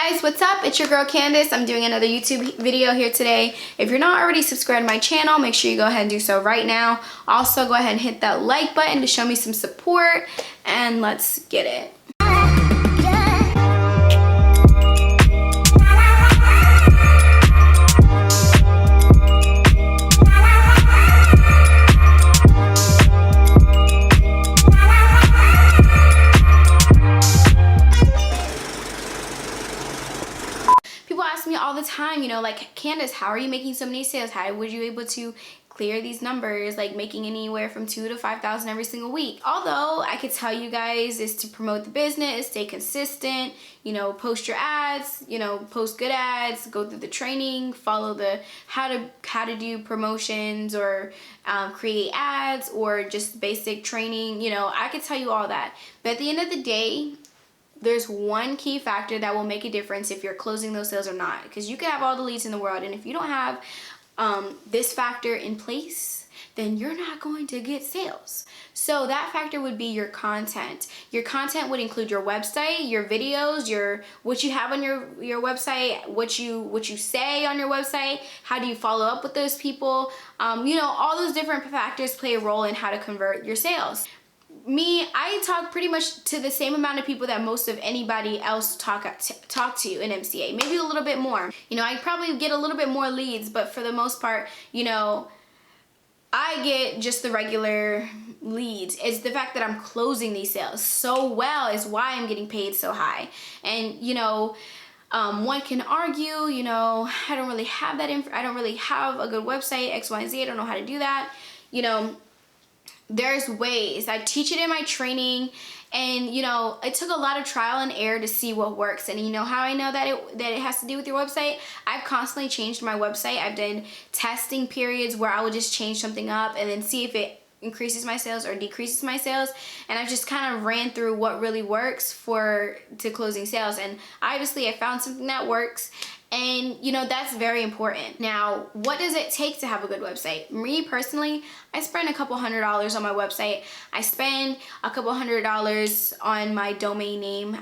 Guys, what's up? It's your girl Candace. I'm doing another YouTube video here today. If you're not already subscribed to my channel, make sure you go ahead and do so right now. Also, go ahead and hit that like button to show me some support, and let's get it. People ask me all the time, like, Candace, how are you making so many sales? How were you able to clear these numbers, like making anywhere from $2,000 to $5,000 every single week? Although I could tell you guys is to promote the business, stay consistent, post your ads, post good ads, go through the training, follow the how to do promotions or create ads or just basic training. I could tell you all that. But at the end of the day, there's one key factor that will make a difference if you're closing those sales or not. Because you can have all the leads in the world, and if you don't have this factor in place, then you're not going to get sales. So that factor would be your content. Your content would include your website, your videos, what you have on your website, what you say on your website, how do you follow up with those people. All those different factors play a role in how to convert your sales. I talk pretty much to the same amount of people that most of anybody else talk to in MCA, maybe a little bit more. I probably get a little bit more leads, but for the most part, I get just the regular leads. It's the fact that I'm closing these sales so well is why I'm getting paid so high. And one can argue, I don't really have that I don't really have a good website, X, Y, and Z. I don't know how to do that. There's ways. I teach it in my training, and it took a lot of trial and error to see what works. And how I know that it has to do with your website? I've constantly changed my website. I've done testing periods where I would just change something up and then see if it increases my sales or decreases my sales, and I've just kind of ran through what really works to closing sales, and obviously I found something that works. And that's very important. Now, what does it take to have a good website? Me personally, I spend a couple $100s on my website. I spend a couple $100s on my domain name.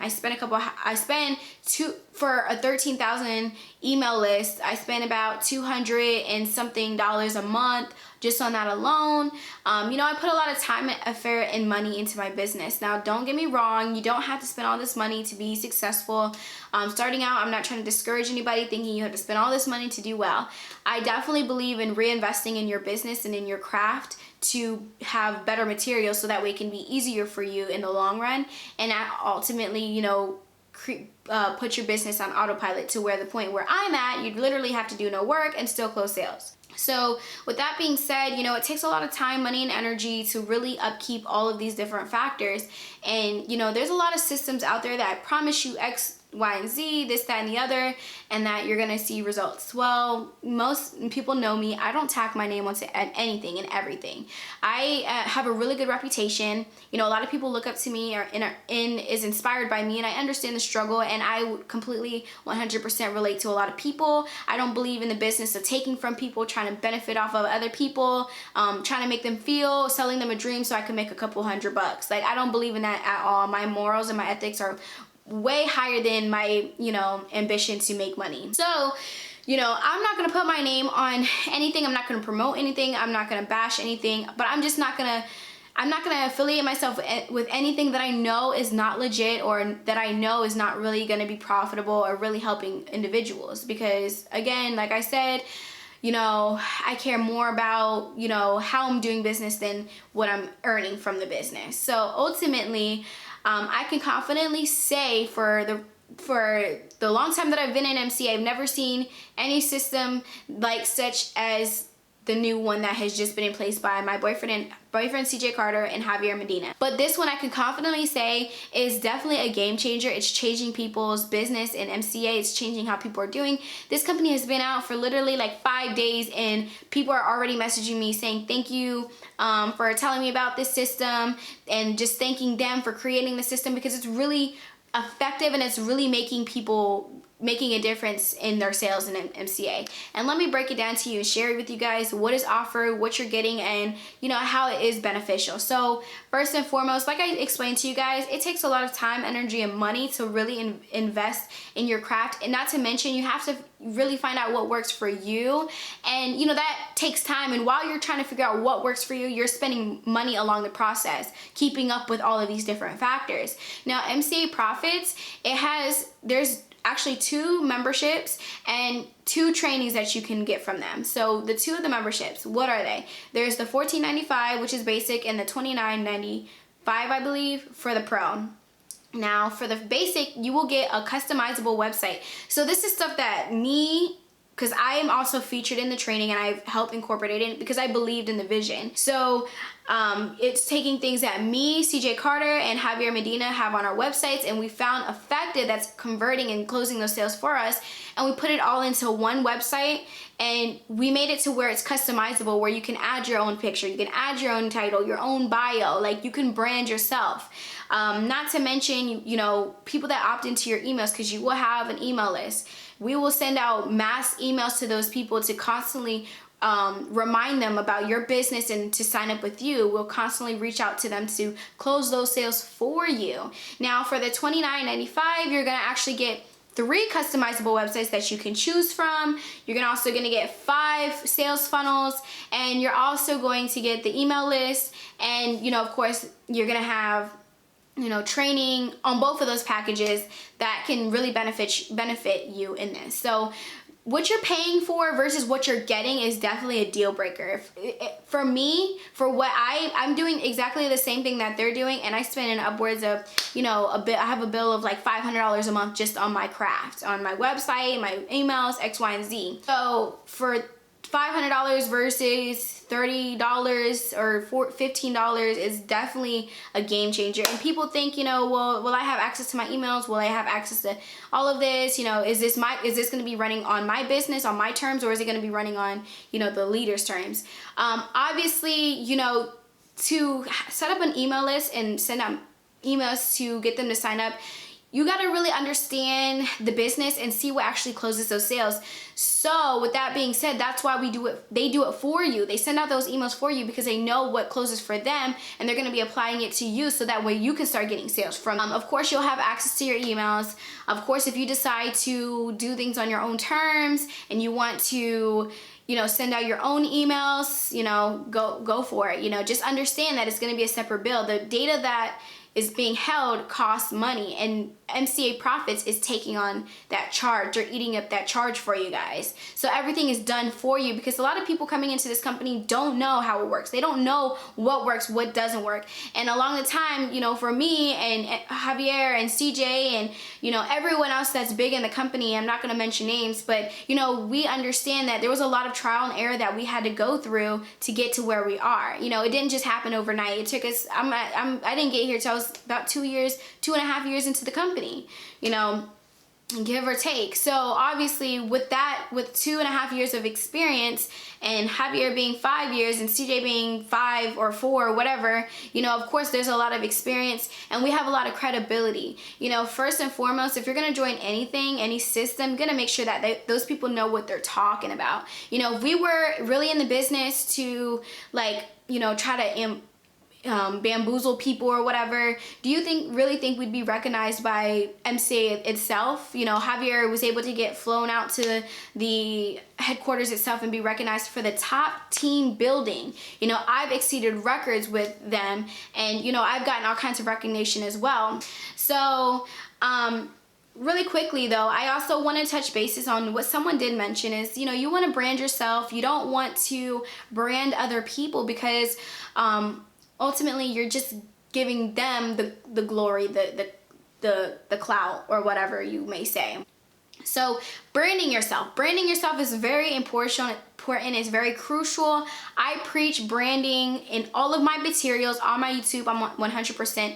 For a 13,000 email list, I spend about $200 and something a month just on that alone. I put a lot of time, effort, and money into my business. Now, don't get me wrong, you don't have to spend all this money to be successful. Starting out, I'm not trying to discourage anybody thinking you have to spend all this money to do well. I definitely believe in reinvesting in your business and in your craft to have better materials so that way it can be easier for you in the long run, and ultimately, put your business on autopilot to where the point where I'm at, you'd literally have to do no work and still close sales. So with that being said, it takes a lot of time, money, and energy to really upkeep all of these different factors. And, there's a lot of systems out there that promise you X, Y, and Z, this, that, and the other, and that you're going to see results. Well, most people know me. I don't tack my name onto anything and everything. I have a really good reputation. A lot of people look up to me or is inspired by me, and I understand the struggle, and I would completely 100% relate to a lot of people. I don't believe in the business of taking from people, trying to benefit off of other people, trying to make them feel, selling them a dream so I can make a couple $100. Like, I don't believe in that at all. My morals and my ethics are way higher than my, ambition to make money. So, I'm not going to put my name on anything. I'm not going to promote anything. I'm not going to bash anything, but I'm not going to affiliate myself with anything that I know is not legit or that I know is not really going to be profitable or really helping individuals. Because again, like I said, I care more about, how I'm doing business than what I'm earning from the business. So ultimately, I can confidently say for the long time that I've been in MCA, I've never seen any system like such as the new one that has just been in place by my boyfriend CJ Carter and Javier Medina. But this one I can confidently say is definitely a game changer. It's changing people's business in MCA. It's changing how people are doing. This company has been out for literally like 5 days, and people are already messaging me saying thank you for telling me about this system, and just thanking them for creating the system, because it's really effective and it's really making people making a difference in their sales in MCA. And let me break it down to you and share with you guys what is offered, what you're getting, and you know how it is beneficial. So first and foremost, like I explained to you guys, it takes a lot of time, energy, and money to really invest in your craft. And not to mention, you have to really find out what works for you, and you know that takes time. And while you're trying to figure out what works for you, you're spending money along the process, keeping up with all of these different factors. Now MCA Profits, there's actually 2 memberships and 2 trainings that you can get from them. So the 2 of the memberships, what are they? There's the $14.95, which is basic, and the $29.95, I believe, for the pro. Now for the basic, you will get a customizable website. So this is stuff that because I am also featured in the training and I've helped incorporate it because I believed in the vision. So it's taking things that me, CJ Carter, and Javier Medina have on our websites, and we found effective that's converting and closing those sales for us, and we put it all into one website, and we made it to where it's customizable, where you can add your own picture, you can add your own title, your own bio, like you can brand yourself. Not to mention, you know, people that opt into your emails, because you will have an email list. We will send out mass emails to those people to constantly remind them about your business and to sign up with you. We'll constantly reach out to them to close those sales for you. Now for the $29.95, you're gonna actually get 3 customizable websites that you can choose from. You're also gonna get 5 sales funnels, and you're also going to get the email list, and you know, of course, you're gonna have, you know, training on both of those packages that can really benefit you in this. So what you're paying for versus what you're getting is definitely a deal breaker. For me, for what I'm doing exactly the same thing that they're doing, and I spend an upwards of, you know, I have a bill of like $500 a month just on my craft, on my website, my emails, X, Y, and Z. So for $500 versus $30 or $15 is definitely a game changer. And people think, you know, well, will I have access to my emails? Will I have access to all of this? You know, is this going to be running on my business, on my terms, or is it going to be running on, you know, the leader's terms? Obviously, you know, to set up an email list and send out emails to get them to sign up, you got to really understand the business and see what actually closes those sales. So with that being said, that's why they do it for you. They send out those emails for you because they know what closes for them, and they're going to be applying it to you, so that way you can start getting sales from them. Of course, you'll have access to your emails. Of course, if you decide to do things on your own terms and you want to, you know, send out your own emails, you know, go for it. You know, just understand that it's going to be a separate bill. The data that is being held costs money, and MCA Profits is taking on that charge. They're eating up that charge for you guys. So everything is done for you, because a lot of people coming into this company don't know how it works. They don't know what works, what doesn't work. And along the time, you know, for me and Javier and CJ and, you know, everyone else that's big in the company, I'm not going to mention names, but, you know, we understand that there was a lot of trial and error that we had to go through to get to where we are. You know, it didn't just happen overnight. It took us, I didn't get here till I was about 2.5 years into the company, you know, give or take. So obviously with 2.5 years of experience, and Javier being 5 years and CJ being 5 or 4 or whatever, you know, of course there's a lot of experience, and we have a lot of credibility. You know, first and foremost, if you're going to join anything, any system, you're going to make sure that those people know what they're talking about. You know, if we were really in the business to, like, you know, try to bamboozle people or whatever, do you really think we'd be recognized by MCA itself? You know, Javier was able to get flown out to the headquarters itself and be recognized for the top team building. You know, I've exceeded records with them, and, you know, I've gotten all kinds of recognition as well. So, really quickly though, I also want to touch bases on what someone did mention is, you know, you want to brand yourself. You don't want to brand other people, because, ultimately you're just giving them the glory, the clout, or whatever you may say. So branding yourself is very important. It's very crucial. I preach branding in all of my materials on my YouTube. I'm 100%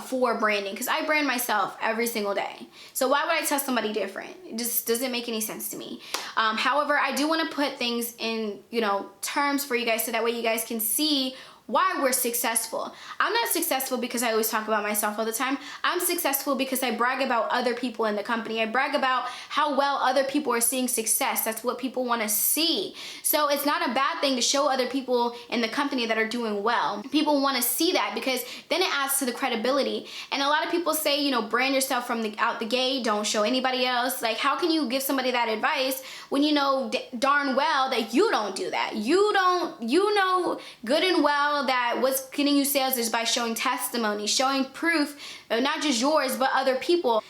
for branding, because I brand myself every single day. So why would I tell somebody different? It just doesn't make any sense to me. However, I do want to put things in, you know, terms for you guys, so that way you guys can see why we're successful. I'm not successful because I always talk about myself all the time. I'm successful because I brag about other people in the company. I brag about how well other people are seeing success. That's what people want to see. So it's not a bad thing to show other people in the company that are doing well. People want to see that because then it adds to the credibility. And a lot of people say, you know, brand yourself from out the gate, don't show anybody else. Like, how can you give somebody that advice when you know darn well that you don't do that? You know good and well that what's getting you sales is by showing testimony, showing proof, not just yours, but other people.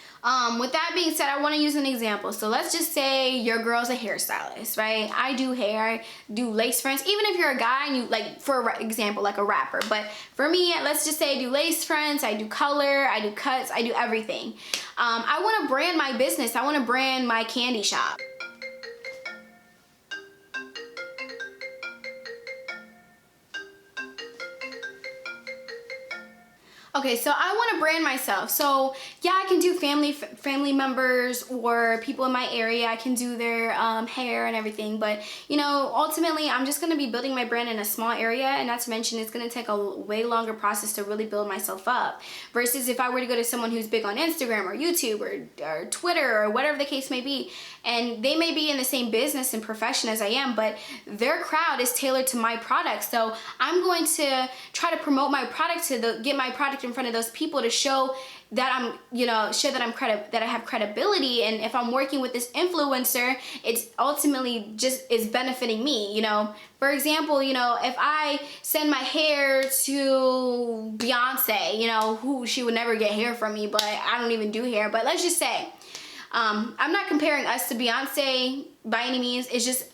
With that being said, I want to use an example. So let's just say your girl's a hairstylist, right? I do hair, I do lace fronts. Even if you're a guy and you, like, for example, like a rapper. But for me, let's just say I do lace fronts, I do color, I do cuts, I do everything. I want to brand my business. I want to brand my candy shop. Okay, so I want to brand myself. So yeah, I can do family members or people in my area. I can do their hair and everything. But you know, ultimately, I'm just going to be building my brand in a small area. And not to mention, it's going to take a way longer process to really build myself up. Versus if I were to go to someone who's big on Instagram or YouTube or Twitter or whatever the case may be. And they may be in the same business and profession as I am, but their crowd is tailored to my product. So I'm going to try to promote my product to get my product in front of those people to show that I'm, you know, that I have credibility. And if I'm working with this influencer, it's ultimately just is benefiting me, you know. For example, you know, if I send my hair to Beyonce, you know, who she would never get hair from me, but I don't even do hair. But let's just say, I'm not comparing us to Beyonce by any means. It's just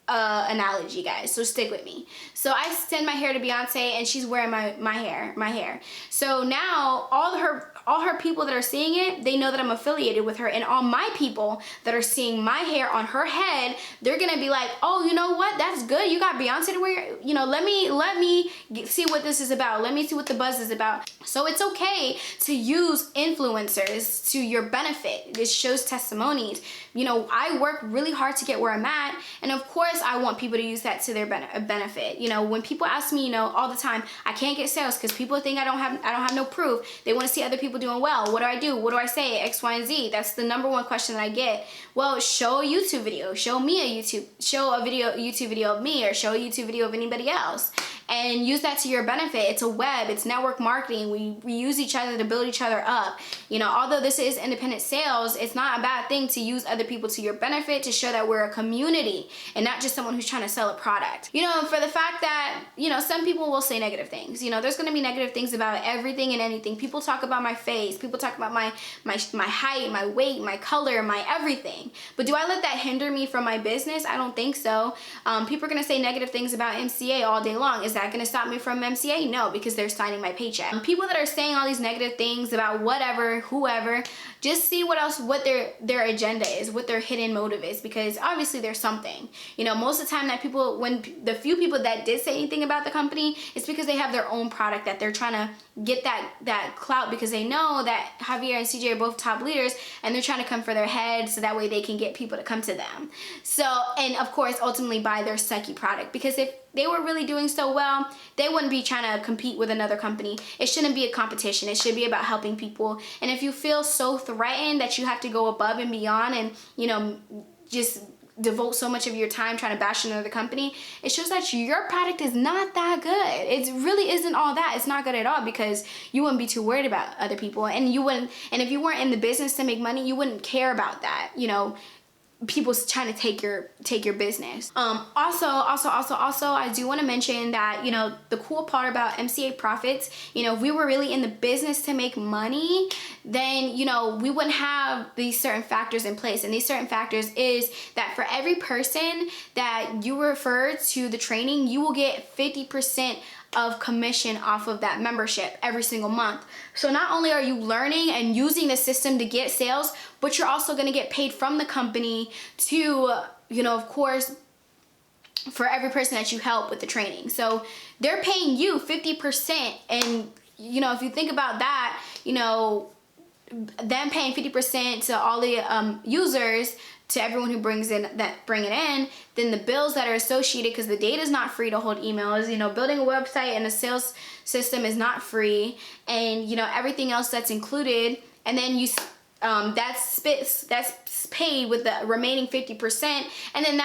analogy, guys, so stick with me. So I send my hair to Beyonce and she's wearing my hair. So now all her people that are seeing it, they know that I'm affiliated with her, and all my people that are seeing my hair on her head, they're gonna be like, oh, you know what, that's good, you got Beyonce to wear, you know, let me see what this is about, let me see what the buzz is about. So it's okay to use influencers to your benefit. This shows testimonies. You know, I work really hard to get where I'm at, and of course I want people to use that to their benefit. You know, when people ask me, you know, all the time, I can't get sales because people think I don't have no proof. They want to see other people doing well. What do I do? What do I say? X, Y, and Z. That's the number one question that I get. Well, show a YouTube video. Show me a YouTube video of me, or show a YouTube video of anybody else. And use that to your benefit. It's a web, it's network marketing. We use each other to build each other up. You know, although this is independent sales, it's not a bad thing to use other people to your benefit, to show that we're a community and not just someone who's trying to sell a product. You know, for the fact that, you know, some people will say negative things. You know, there's gonna be negative things about everything and anything. People talk about my face, people talk about my height, my weight, my color, my everything. But do I let that hinder me from my business? I don't think so. People are gonna say negative things about MCA all day long. Is that gonna stop me from MCA? No, because they're signing my paycheck. People that are saying all these negative things about whatever, whoever, just see what their agenda is, what their hidden motive is, because obviously there's something. You know, most of the time that people, when the few people that did say anything about the company, it's because they have their own product that they're trying to get that clout, because they know that Javier and CJ are both top leaders and they're trying to come for their head so that way they can get people to come to them. So, and of course, ultimately buy their sucky product, because if they were really doing so well, they wouldn't be trying to compete with another company. It shouldn't be a competition. It should be about helping people. And if you feel so threatened that you have to go above and beyond and, you know, just devote so much of your time trying to bash another company, it shows that your product is not that good. It really isn't all that. It's not good at all, because you wouldn't be too worried about other people, and if you weren't in the business to make money, you wouldn't care about that, you know, people trying to take your business. Also, I do want to mention that, you know, the cool part about MCA profits, you know, if we were really in the business to make money, then, you know, we wouldn't have these certain factors in place. And these certain factors is that for every person that you refer to the training, you will get 50% of commission off of that membership every single month. So not only are you learning and using the system to get sales, but you're also going to get paid from the company to, you know, of course, for every person that you help with the training. So they're paying you 50%. And, you know, if you think about that, you know, them paying 50% to all the users to everyone who bring it in, then the bills that are associated, because the data is not free to hold emails, you know, building a website and a sales system is not free, and you know, everything else that's included, and then you that's paid with the remaining 50%, and then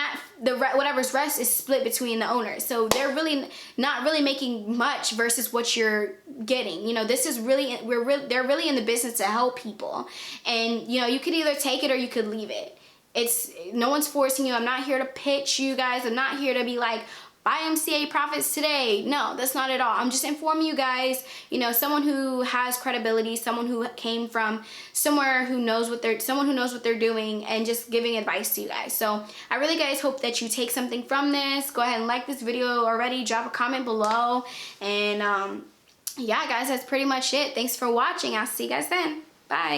whatever's rest is split between the owners. So they're really not really making much versus what you're getting. You know, this is really they're really in the business to help people, and you know, you could either take it or you could leave it. It's no one's forcing you. I'm not here to pitch you guys. I'm not here to be like, buy MCA profits today. No, that's not at all. I'm just informing you guys, you know, someone who has credibility, someone who came from somewhere who knows what they're doing, and just giving advice to you guys. So I really guys hope that you take something from this. Go ahead and like this video already, drop a comment below, and yeah guys, that's pretty much it. Thanks for watching. I'll see you guys then. Bye.